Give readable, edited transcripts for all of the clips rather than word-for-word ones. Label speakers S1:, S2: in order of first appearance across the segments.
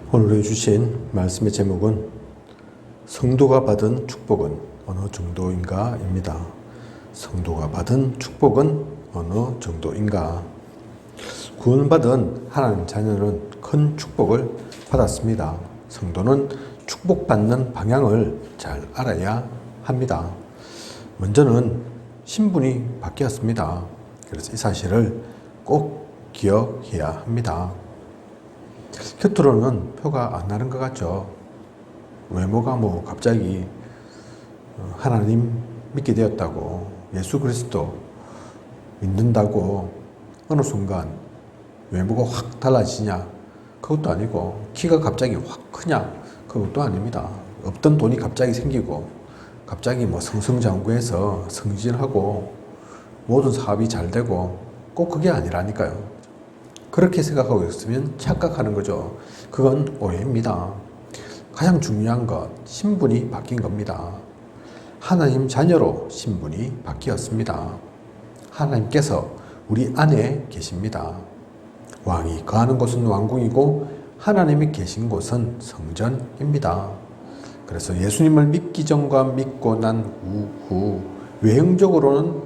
S1: 오늘 주신 말씀의 제목은 성도가 받은 축복은 어느 정도인가 입니다. 성도가 받은 축복은 어느 정도인가. 구원받은 하나님 자녀는 큰 축복을 받았습니다. 성도는 축복받는 방향을 잘 알아야 합니다. 먼저는 신분이 바뀌었습니다. 그래서 이 사실을 꼭 기억해야 합니다. 겉으로는 표가 안 나는 것 같죠. 외모가 갑자기 하나님 믿게 되었다고, 예수 그리스도 믿는다고 어느 순간 외모가 확 달라지냐? 그것도 아니고, 키가 갑자기 확 크냐? 그것도 아닙니다. 없던 돈이 갑자기 생기고, 갑자기 승승장구해서 승진하고 모든 사업이 잘 되고, 꼭 그게 아니라니까요. 그렇게 생각하고 있으면 착각하는 거죠. 그건 오해입니다. 가장 중요한 것, 신분이 바뀐 겁니다. 하나님 자녀로 신분이 바뀌었습니다. 하나님께서 우리 안에 계십니다. 왕이 거하는 곳은 왕궁이고 하나님이 계신 곳은 성전입니다. 그래서 예수님을 믿기 전과 믿고 난 후 외형적으로는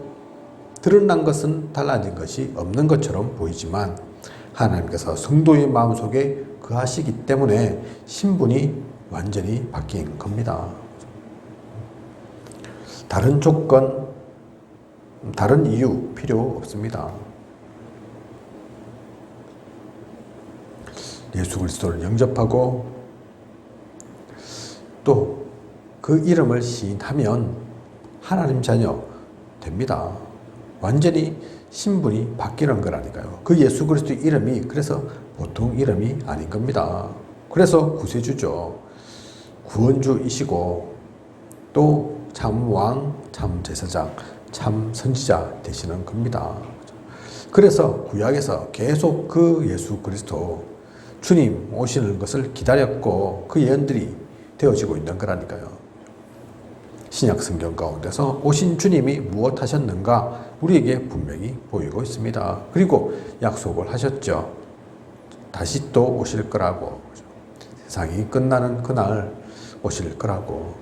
S1: 드러난 것은 달라진 것이 없는 것처럼 보이지만 하나님께서 성도의 마음속에 거하시기 때문에 신분이 완전히 바뀐 겁니다. 다른 조건, 다른 이유 필요 없습니다. 예수 그리스도를 영접하고 또 그 이름을 시인하면 하나님 자녀 됩니다. 완전히 신분이 바뀌는 거라니까요. 그 예수 그리스도 이름이 그래서 보통 이름이 아닌 겁니다. 그래서 구세주죠. 구원주이시고 또 참왕, 참제사장, 참 선지자 되시는 겁니다. 그래서 구약에서 계속 그 예수 그리스도 주님 오시는 것을 기다렸고 그 예언들이 되어지고 있는 거라니까요. 신약 성경 가운데서 오신 주님이 무엇 하셨는가 우리에게 분명히 보이고 있습니다. 그리고 약속을 하셨죠. 다시 또 오실 거라고. 세상이 끝나는 그날 오실 거라고.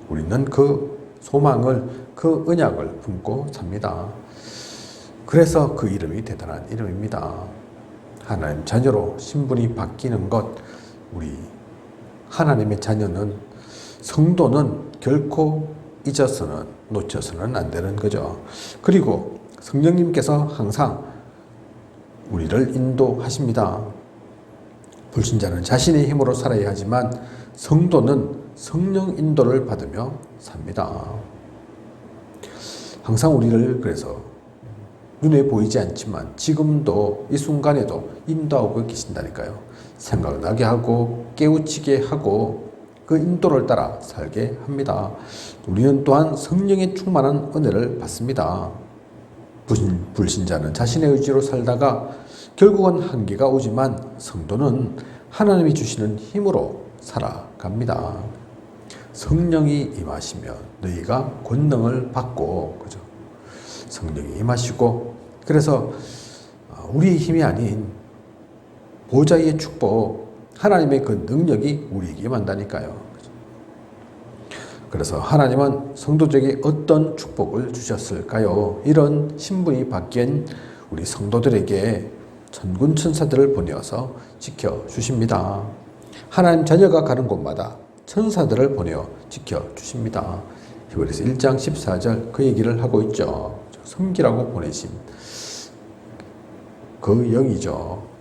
S1: 우리는 그 소망을, 그 언약을 품고 삽니다. 그래서 그 이름이 대단한 이름입니다. 하나님 자녀로 신분이 바뀌는 것, 우리 하나님의 자녀는, 성도는 결코 잊어서는, 놓쳐서는 안 되는 거죠. 그리고 성령님께서 항상 우리를 인도하십니다. 불신자는 자신의 힘으로 살아야 하지만 성도는 성령 인도를 받으며 삽니다. 항상 우리를 그래서 눈에 보이지 않지만 지금도 이 순간에도 인도하고 계신다니까요. 생각나게 하고 깨우치게 하고 그 인도를 따라 살게 합니다. 우리는 또한 성령의 충만한 은혜를 받습니다. 불신자는 자신의 의지로 살다가 결국은 한계가 오지만 성도는 하나님이 주시는 힘으로 살아갑니다. 성령이 임하시면 너희가 권능을 받고, 그죠? 성령이 임하시고, 그래서 우리의 힘이 아닌 보좌의 축복, 하나님의 그 능력이 우리에게 임한다니까요. 그래서 하나님은 성도들에게 어떤 축복을 주셨을까요? 이런 신분이 바뀐 우리 성도들에게 천군 천사들을 보내어서 지켜주십니다. 하나님 자녀가 가는 곳마다 천사들을 보내어 지켜주십니다. 히브리서 1장 14절 그 얘기를 하고 있죠. 섬기라고 보내신 그 영이죠.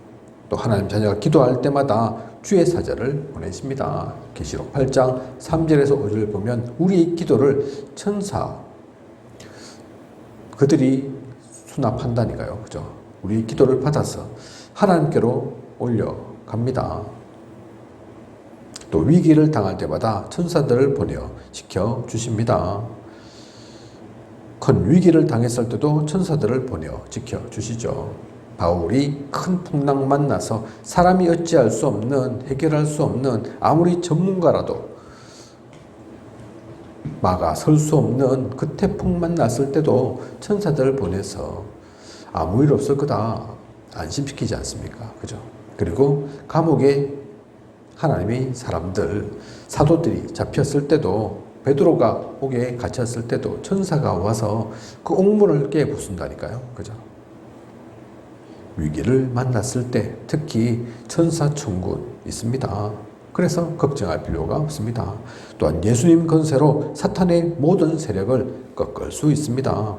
S1: 또 하나님 자녀가 기도할 때마다 주의 사자를 보내십니다. 계시록 8장 3절에서 5절을 보면 우리의 기도를 천사 그들이 수납한다니까요. 그죠? 우리의 기도를 받아서 하나님께로 올려갑니다. 또 위기를 당할 때마다 천사들을 보내어 지켜주십니다. 큰 위기를 당했을 때도 천사들을 보내어 지켜주시죠. 바울이 큰 풍랑 만나서 사람이 어찌할 수 없는, 해결할 수 없는, 아무리 전문가라도 막아 설 수 없는 그 태풍 만났을 때도 천사들을 보내서 아무 일 없을 거다 안심시키지 않습니까? 그죠? 그리고 감옥에 하나님의 사람들, 사도들이 잡혔을 때도, 베드로가 옥에 갇혔을 때도 천사가 와서 그 옥문을 깨 부순다니까요. 그죠? 위기를 만났을 때 특히 천사천군 있습니다. 그래서 걱정할 필요가 없습니다. 또한 예수님 권세로 사탄의 모든 세력을 꺾을 수 있습니다.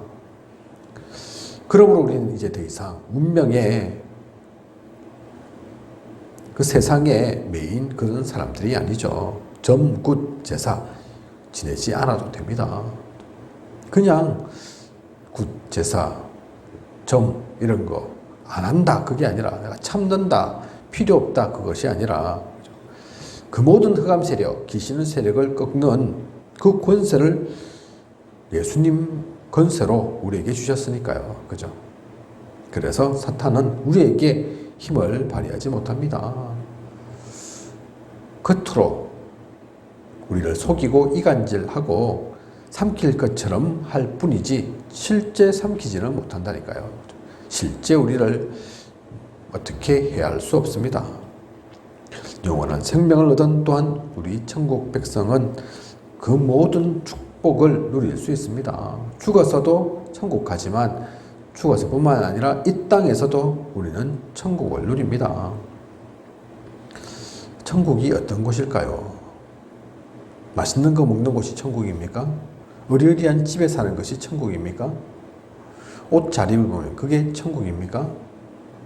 S1: 그러므로 우리는 이제 더 이상 운명의 그 세상의 메인 그런 사람들이 아니죠. 점, 굿, 제사 지내지 않아도 됩니다. 그냥 굿, 제사, 점 이런 거 안 한다 그게 아니라 내가 참는다 필요 없다 그것이 아니라 그 모든 흑암 세력, 귀신의 세력을 꺾는 그 권세를 예수님 권세로 우리에게 주셨으니까요. 그죠? 그래서 사탄은 우리에게 힘을 발휘하지 못합니다. 겉으로 우리를 속이고 이간질하고 삼킬 것처럼 할 뿐이지 실제 삼키지는 못한다니까요. 실제 우리를 어떻게 해야 할 수 없습니다. 영원한 생명을 얻은 또한 우리 천국 백성은 그 모든 축복을 누릴 수 있습니다. 죽어서도 천국 가지만 죽어서뿐만 아니라 이 땅에서도 우리는 천국을 누립니다. 천국이 어떤 곳일까요? 맛있는 거 먹는 곳이 천국입니까? 의리의리한 집에 사는 것이 천국입니까? 옷 잘 입으면 그게 천국입니까?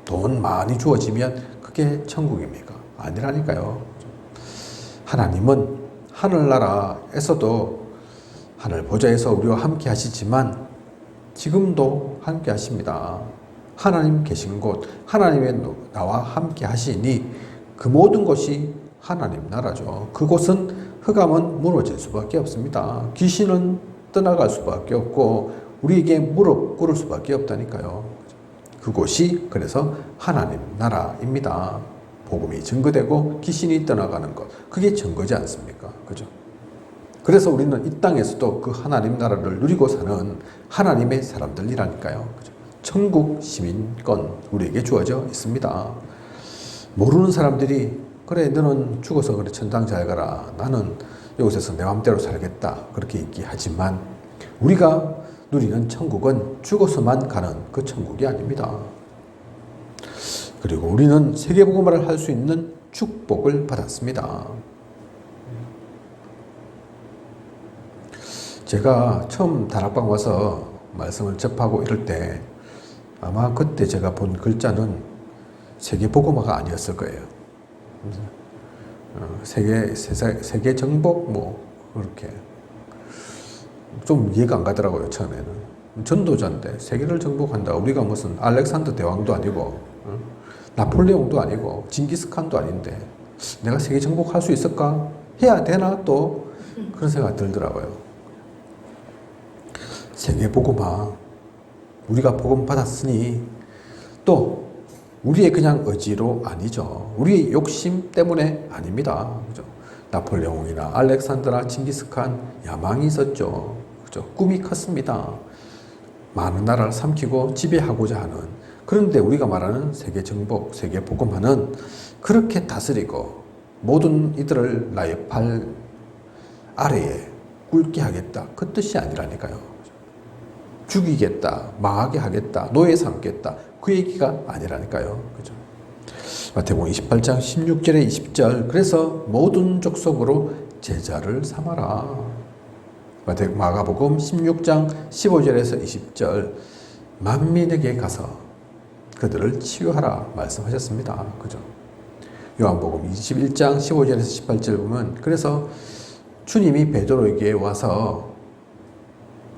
S1: 돈 많이 주어지면 그게 천국입니까? 아니라니까요. 하나님은 하늘나라에서도 하늘 보좌에서 우리와 함께 하시지만 지금도 함께 하십니다. 하나님 계신 곳, 하나님의 나와 함께 하시니 그 모든 것이 하나님 나라죠. 그곳은 흑암은 무너질 수밖에 없습니다. 귀신은 떠나갈 수밖에 없고 우리에게 무릎 꿇을 수밖에 없다니까요. 그곳이 그래서 하나님 나라입니다. 복음이 증거되고 귀신이 떠나가는 것, 그게 증거지 않습니까? 그죠? 그래서 우리는 이 땅에서도 그 하나님 나라를 누리고 사는 하나님의 사람들이라니까요. 그죠? 천국 시민권 우리에게 주어져 있습니다. 모르는 사람들이 그래 너는 죽어서 그래 천당 잘 가라. 나는 이곳에서 내 마음대로 살겠다. 그렇게 얘기하지만 우리가 누리는 천국은 죽어서만 가는 그 천국이 아닙니다. 그리고 우리는 세계복음화를 할 수 있는 축복을 받았습니다. 제가 처음 다락방 와서 말씀을 접하고 이럴 때 아마 그때 제가 본 글자는 세계복음화가 아니었을 거예요. 세계 정복 뭐 그렇게 좀 이해가 안 가더라고요. 처음에는 전도자인데 세계를 정복한다. 우리가 무슨 알렉산더 대왕도 아니고 나폴레옹도 아니고 징기스칸도 아닌데 내가 세계 정복할 수 있을까? 해야 되나? 또 그런 생각이 들더라고요. 세계 복음화 우리가 복음 받았으니 또 우리의 그냥 의지로 아니죠. 우리의 욕심 때문에 아닙니다. 그죠? 나폴레옹이나 알렉산더나 징기스칸 야망이 있었죠. 그죠? 꿈이 컸습니다. 많은 나라를 삼키고 지배하고자 하는. 그런데 우리가 말하는 세계 정복, 세계 복음화는 그렇게 다스리고 모든 이들을 나의 발 아래에 꿇게 하겠다. 그 뜻이 아니라니까요. 죽이겠다, 망하게 하겠다, 노예 삼겠다. 그 얘기가 아니라니까요. 그죠? 마태복음 28장 16절에 20절 그래서 모든 족속으로 제자를 삼아라. 마가복음 16장 15절에서 20절 만민에게 가서 그들을 치유하라 말씀하셨습니다. 그죠? 요한복음 21장 15절에서 18절 보면 그래서 주님이 베드로에게 와서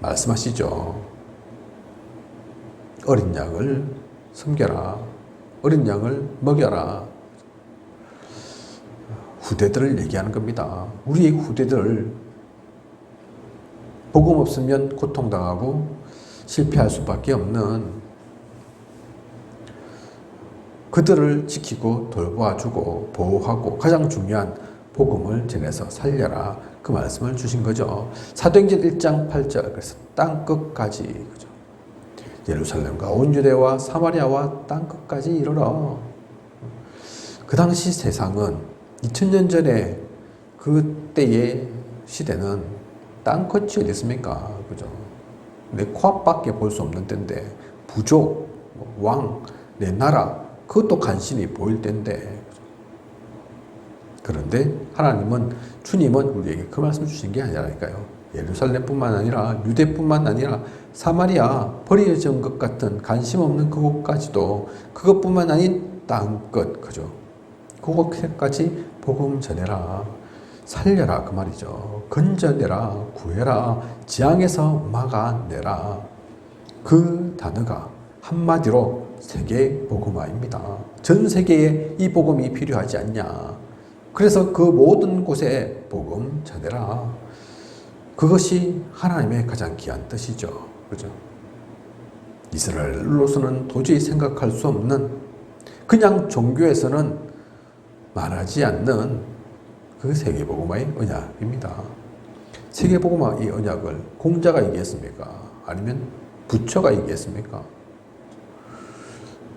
S1: 말씀하시죠. 어린 양을 섬겨라. 어린 양을 먹여라. 후대들을 얘기하는 겁니다. 우리의 후대들 복음 없으면 고통당하고 실패할 수밖에 없는 그들을 지키고 돌봐주고 보호하고 가장 중요한 복음을 전해서 살려라. 그 말씀을 주신 거죠. 사도행전 1장 8절 그래서 땅끝까지 그죠? 예루살렘과 온 유대와 사마리아와 땅끝까지 이르러. 그 당시 세상은 2000년 전에 그때의 시대는 땅끝이 어디 있습니까? 그죠? 내 코앞밖에 볼 수 없는 때인데, 부족, 왕, 내 나라, 그것도 간신히 보일 때인데, 그런데 하나님은, 주님은 우리에게 그 말씀 주신 게 아니라니까요. 예루살렘뿐만 아니라 유대뿐만 아니라 사마리아, 버려진 것 같은 관심 없는 그곳까지도, 그것뿐만 아닌 땅끝, 그죠? 그곳까지 복음 전해라, 살려라, 그 말이죠. 건져내라, 구해라, 지향에서 막아내라. 그 단어가 한마디로 세계 복음화입니다. 전 세계에 이 복음이 필요하지 않냐. 그래서 그 모든 곳에 복음 전해라. 그것이 하나님의 가장 귀한 뜻이죠. 그죠? 이스라엘로서는 도저히 생각할 수 없는, 그냥 종교에서는 말하지 않는 그 세계복음화의 언약입니다. 세계복음화의 언약을 공자가 얘기했습니까? 아니면 부처가 얘기했습니까?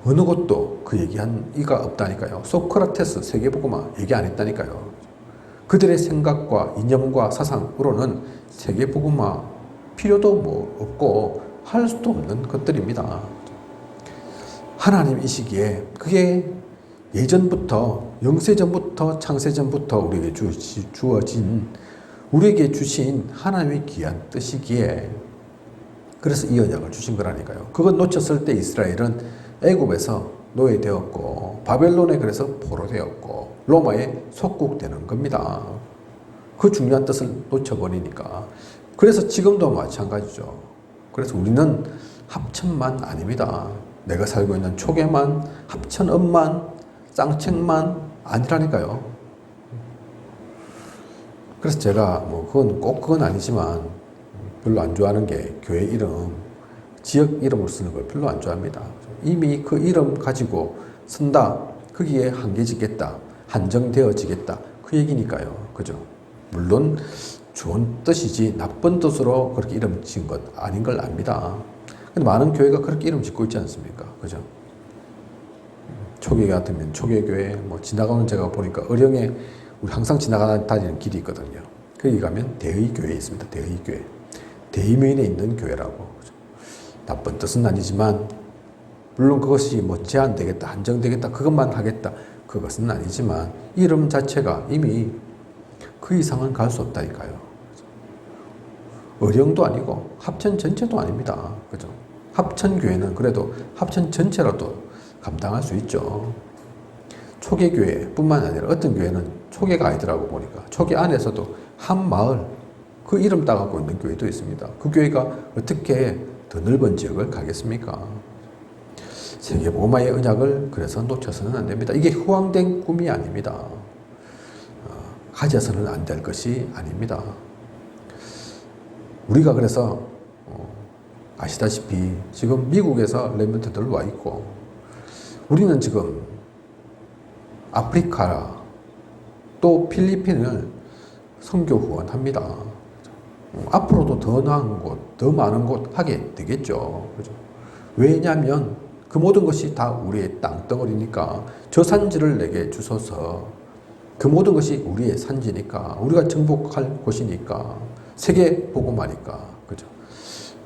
S1: 어느 곳도 그 얘기한 이가 없다니까요. 소크라테스 세계복음화 얘기 안 했다니까요. 그들의 생각과 이념과 사상으로는 세계복음화 필요도 뭐 없고 할 수도 없는 것들입니다. 하나님 이 시기에 그게 예전부터, 영세전부터, 창세전부터 우리에게 주어진, 우리에게 주신 하나님의 귀한 뜻이기에, 그래서 이 언약을 주신 거라니까요. 그것 놓쳤을 때 이스라엘은 애굽에서 노예되었고, 바벨론에 그래서 포로되었고, 로마에 속국되는 겁니다. 그 중요한 뜻을 놓쳐버리니까. 그래서 지금도 마찬가지죠. 그래서 우리는 합천만 아닙니다. 내가 살고 있는 초계만, 합천읍만, 쌍책만 아니라니까요. 그래서 제가 그건 아니지만 별로 안 좋아하는 게 교회 이름, 지역 이름을 쓰는 걸 별로 안 좋아합니다. 이미 그 이름 가지고 쓴다, 거기에 한계짓겠다, 한정되어지겠다, 그 얘기니까요. 그죠? 물론 좋은 뜻이지 나쁜 뜻으로 그렇게 이름 지은 것 아닌 걸 압니다. 근데 많은 교회가 그렇게 이름 짓고 있지 않습니까? 그죠? 초계 같으면 초계교회, 지나가는 제가 보니까 어령에 우리 항상 지나다니는 길이 있거든요. 거기 가면 대의교회 있습니다. 대의교회. 대의면에 있는 교회라고. 그죠? 나쁜 뜻은 아니지만, 물론 그것이 제한되겠다, 한정되겠다, 그것만 하겠다, 그것은 아니지만, 이름 자체가 이미 그 이상은 갈 수 없다니까요. 어령도 아니고, 합천 전체도 아닙니다. 그죠? 합천교회는 그래도 합천 전체라도 감당할 수 있죠. 초계교회뿐만 아니라 어떤 교회는 초계가 아니더라고 보니까 초계 안에서도 한 마을, 그 이름 따갖고 있는 교회도 있습니다. 그 교회가 어떻게 더 넓은 지역을 가겠습니까? 세계복음화의 언약을 그래서 놓쳐서는 안 됩니다. 이게 후황된 꿈이 아닙니다. 가져서는 안 될 것이 아닙니다. 우리가 그래서 아시다시피 지금 미국에서 렘넌트들 와 있고, 우리는 지금 아프리카 또 필리핀을 선교 후원합니다. 앞으로도 더 나은 곳, 더 많은 곳 하게 되겠죠. 그죠? 왜냐하면 그 모든 것이 다 우리의 땅덩어리니까, 저 산지를 내게 주소서. 그 모든 것이 우리의 산지니까, 우리가 정복할 곳이니까, 세계 복음화니까. 그죠?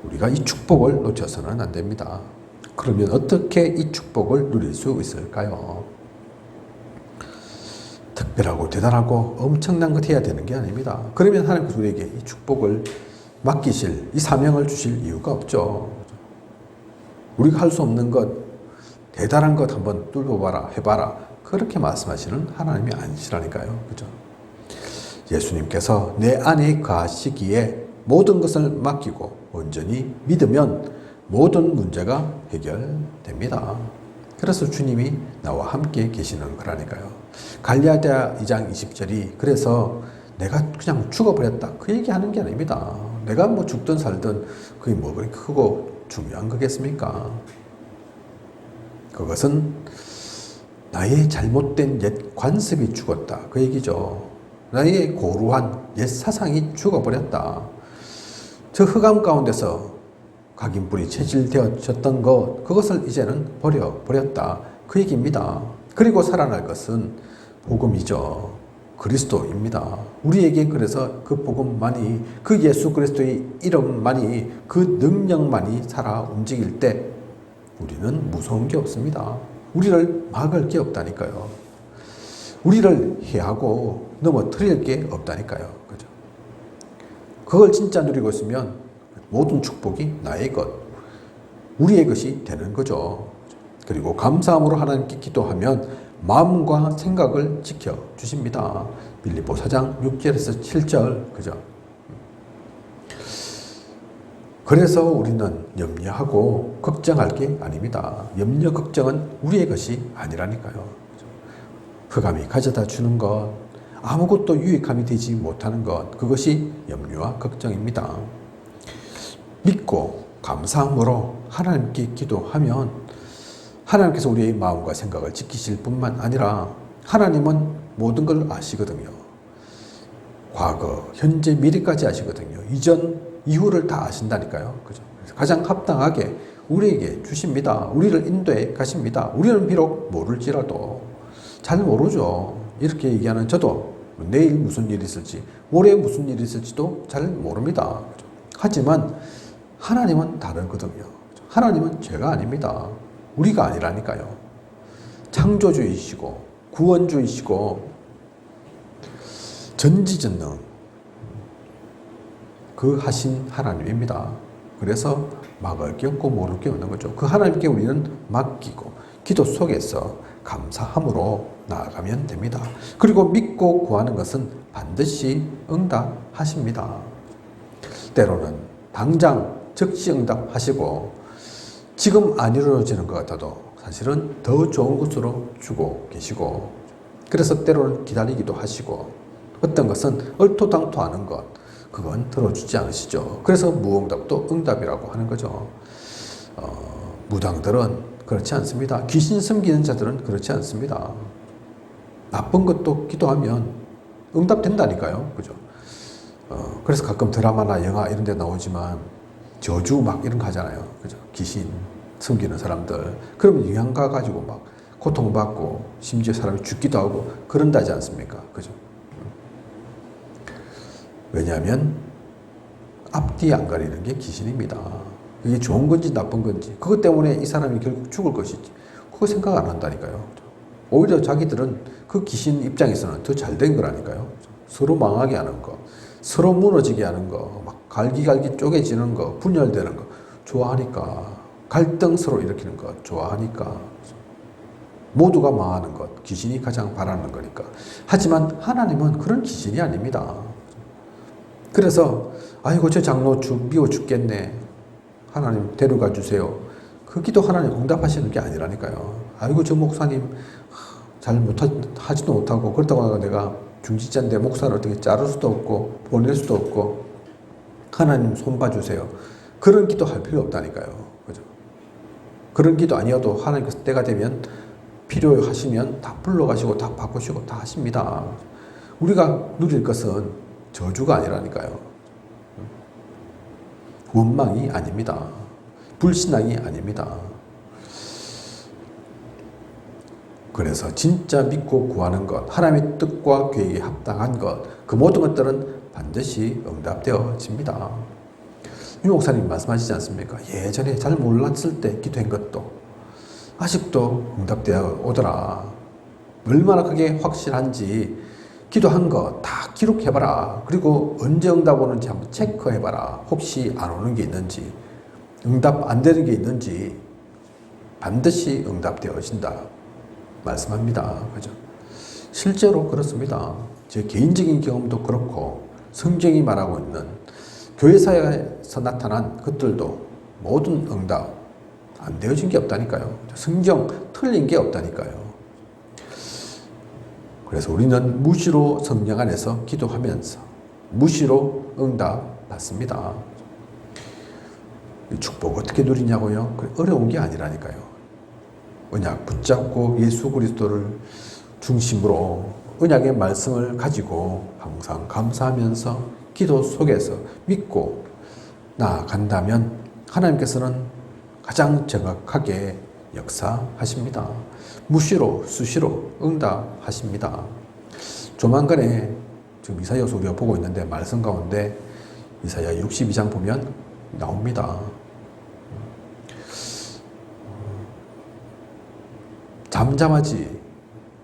S1: 우리가 이 축복을 놓쳐서는 안 됩니다. 그러면 어떻게 이 축복을 누릴 수 있을까요? 특별하고 대단하고 엄청난 것 해야 되는 게 아닙니다. 그러면 하나님께서 우리에게 이 축복을 맡기실, 이 사명을 주실 이유가 없죠. 우리가 할 수 없는 것, 대단한 것 한번 뚫어봐라, 해봐라, 그렇게 말씀하시는 하나님이 아니시라니까요. 그죠? 예수님께서 내 안에 거하시기에 모든 것을 맡기고 온전히 믿으면 모든 문제가 해결됩니다. 그래서 주님이 나와 함께 계시는 거라니까요. 갈라디아 2장 20절이 그래서 내가 그냥 죽어버렸다, 그 얘기하는 게 아닙니다. 내가 죽든 살든 그게 그렇게 크고 중요한 거겠습니까? 그것은 나의 잘못된 옛 관습이 죽었다, 그 얘기죠. 나의 고루한 옛 사상이 죽어버렸다. 저 흑암 가운데서 각인불이 체질되어졌던 것, 그것을 이제는 버려버렸다, 그 얘기입니다. 그리고 살아날 것은 복음이죠. 그리스도입니다. 우리에게 그래서 그 복음만이, 그 예수 그리스도의 이름만이, 그 능력만이 살아 움직일 때 우리는 무서운 게 없습니다. 우리를 막을 게 없다니까요. 우리를 해하고 넘어뜨릴 게 없다니까요. 그죠? 그걸 진짜 누리고 있으면 모든 축복이 나의 것, 우리의 것이 되는 거죠. 그리고 감사함으로 하나님께 기도하면 마음과 생각을 지켜주십니다. 빌립보 4장 6절에서 7절. 그죠? 그래서 우리는 염려하고 걱정할 게 아닙니다. 염려, 걱정은 우리의 것이 아니라니까요. 흑암이 가져다 주는 것, 아무것도 유익함이 되지 못하는 것, 그것이 염려와 걱정입니다. 믿고 감사함으로 하나님께 기도하면 하나님께서 우리의 마음과 생각을 지키실 뿐만 아니라 하나님은 모든 걸 아시거든요. 과거, 현재, 미래까지 아시거든요. 이전, 이후를 다 아신다니까요. 그죠? 그래서 가장 합당하게 우리에게 주십니다. 우리를 인도해 가십니다. 우리는 비록 모를지라도 잘 모르죠. 이렇게 얘기하는 저도 내일 무슨 일이 있을지, 모레 무슨 일이 있을지도 잘 모릅니다. 그죠? 하지만 하나님은 다르거든요. 하나님은 죄가 아닙니다. 우리가 아니라니까요. 창조주이시고 구원주이시고 전지전능 그 하신 하나님입니다. 그래서 막을 게 없고 모를 게 없는 거죠. 그 하나님께 우리는 맡기고 기도 속에서 감사함으로 나아가면 됩니다. 그리고 믿고 구하는 것은 반드시 응답하십니다. 때로는 당장 즉시 응답하시고 지금 안 이루어지는 것 같아도 사실은 더 좋은 것으로 주고 계시고, 그래서 때로는 기다리기도 하시고, 어떤 것은 얼토당토하는 것, 그건 들어주지 않으시죠. 그래서 무응답도 응답이라고 하는 거죠. 무당들은 그렇지 않습니다. 귀신 섬기는 자들은 그렇지 않습니다. 나쁜 것도 기도하면 응답된다니까요. 그죠? 그래서 가끔 드라마나 영화 이런 데 나오지만 저주 막 이런 거 하잖아요. 그죠? 귀신 섬기는 사람들. 그러면 영향가 가지고 막 고통받고 심지어 사람이 죽기도 하고 그런다지 않습니까? 그죠? 왜냐하면 앞뒤 안 가리는 게 귀신입니다. 이게 좋은 건지 나쁜 건지 그것 때문에 이 사람이 결국 죽을 것이지 그거 생각 안 한다니까요. 오히려 자기들은 그 귀신 입장에서는 더 잘된 거라니까요. 서로 망하게 하는 거, 서로 무너지게 하는 거, 막 갈기갈기 쪼개지는 거, 분열되는 거 좋아하니까, 갈등 서로 일으키는 거 좋아하니까, 모두가 망하는 것, 귀신이 가장 바라는 거니까. 하지만 하나님은 그런 귀신이 아닙니다. 그래서 아이고 저 장로 미워 죽겠네, 하나님 데려가 주세요, 그 기도 하나님 응답하시는 게 아니라니까요. 아이고 저 목사님 잘 하지도 못하고 그렇다고 내가 중직자인데 목사를 어떻게 자를 수도 없고 보낼 수도 없고 하나님 손봐 주세요, 그런 기도 할 필요 없다니까요. 그죠? 그런 기도 아니어도 하나님께서 때가 되면 필요하시면 다 불러가시고 다 바꾸시고 다 하십니다. 우리가 누릴 것은 저주가 아니라니까요. 원망이 아닙니다. 불신앙이 아닙니다. 그래서 진짜 믿고 구하는 것, 하나님의 뜻과 계획에 합당한 것, 그 모든 것들은 반드시 응답되어집니다. 유 목사님 말씀하시지 않습니까? 예전에 잘 몰랐을 때 기도한 것도 아직도 응답되어 오더라. 얼마나 그게 확실한지 기도한 거 다 기록해봐라. 그리고 언제 응답 오는지 한번 체크해봐라. 혹시 안 오는 게 있는지, 응답 안 되는 게 있는지 반드시 응답되어진다 말씀합니다. 그죠? 실제로 그렇습니다. 제 개인적인 경험도 그렇고 성경이 말하고 있는 교회사에서 나타난 것들도 모든 응답 안 되어진 게 없다니까요. 성경 틀린 게 없다니까요. 그래서 우리는 무시로 성령 안에서 기도하면서 무시로 응답 받습니다. 이 축복 어떻게 누리냐고요? 어려운 게 아니라니까요. 언약 붙잡고 예수 그리스도를 중심으로 언약의 말씀을 가지고 항상 감사하면서 기도 속에서 믿고 나아간다면 하나님께서는 가장 정확하게 역사하십니다. 무시로 수시로 응답하십니다. 조만간에 지금 이사야서 우리가 보고 있는데 말씀 가운데 이사야 62장 보면 나옵니다. 잠잠하지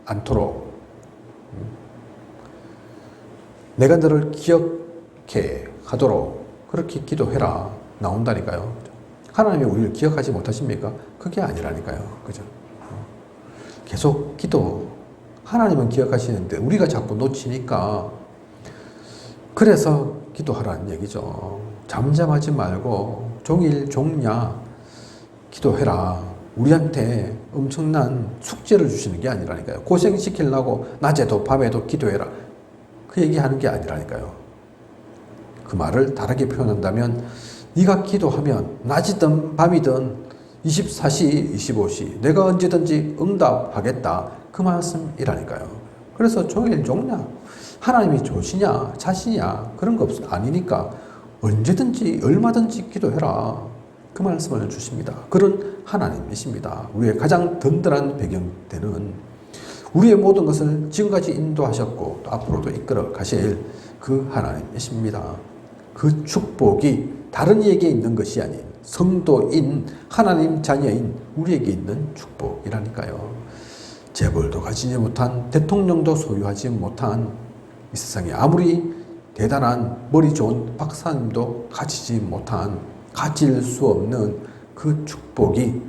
S1: 않도록 내가 너를 기억해 하도록 그렇게 기도해라 나온다니까요. 하나님이 우리를 기억하지 못하십니까? 그게 아니라니까요. 그죠? 계속 기도. 하나님은 기억하시는데 우리가 자꾸 놓치니까 그래서 기도하라는 얘기죠. 잠잠하지 말고 종일 종야 기도해라. 우리한테 엄청난 숙제를 주시는 게 아니라니까요. 고생시키려고 낮에도 밤에도 기도해라. 그 얘기하는 게 아니라니까요. 그 말을 다르게 표현한다면 네가 기도하면 낮이든 밤이든 24시, 25시 내가 언제든지 응답하겠다. 그 말씀이라니까요. 그래서 종일 종냐 하나님이 좋으시냐 자시냐 그런 거 아니니까 언제든지 얼마든지 기도해라. 그 말씀을 주십니다. 그런 하나님이십니다. 우리의 가장 든든한 배경되는 우리의 모든 것을 지금까지 인도하셨고 또 앞으로도 이끌어 가실 그 하나님이십니다. 그 축복이 다른 이에게 있는 것이 아닌 성도인 하나님 자녀인 우리에게 있는 축복이라니까요. 재벌도 가지지 못한 대통령도 소유하지 못한 이 세상에 아무리 대단한 머리 좋은 박사님도 가지지 못한 가질 수 없는 그 축복이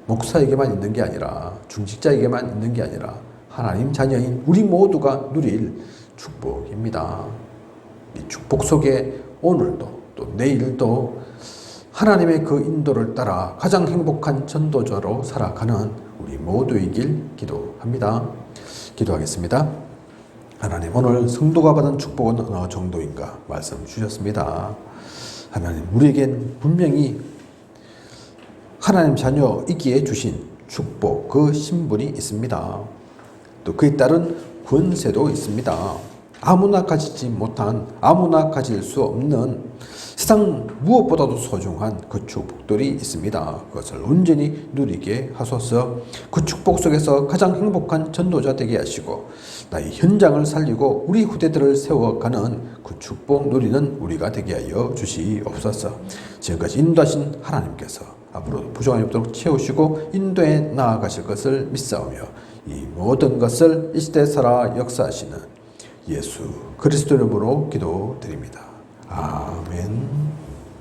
S1: 목사에게만 있는 게 아니라 중직자에게만 있는 게 아니라 하나님 자녀인 우리 모두가 누릴 축복입니다. 이 축복 속에 오늘도 또 내일도 하나님의 그 인도를 따라 가장 행복한 전도자로 살아가는 우리 모두이길 기도합니다. 기도하겠습니다. 하나님, 오늘 성도가 받은 축복은 어느 정도인가 말씀 주셨습니다. 하나님, 우리에겐 분명히 하나님 자녀이기에 주신 축복, 그 신분이 있습니다. 또 그에 따른 권세도 있습니다. 아무나 가지지 못한, 아무나 가질 수 없는 세상 무엇보다도 소중한 그 축복들이 있습니다. 그것을 온전히 누리게 하소서. 그 축복 속에서 가장 행복한 전도자 되게 하시고 나의 현장을 살리고 우리 후대들을 세워가는 그 축복 누리는 우리가 되게 하여 주시옵소서. 지금까지 인도하신 하나님께서 앞으로도 부족함이 없도록 채우시고 인도에 나아가실 것을 믿사오며 이 모든 것을 이 시대 살아 역사하시는 예수 그리스도 이름으로 기도드립니다. 아멘.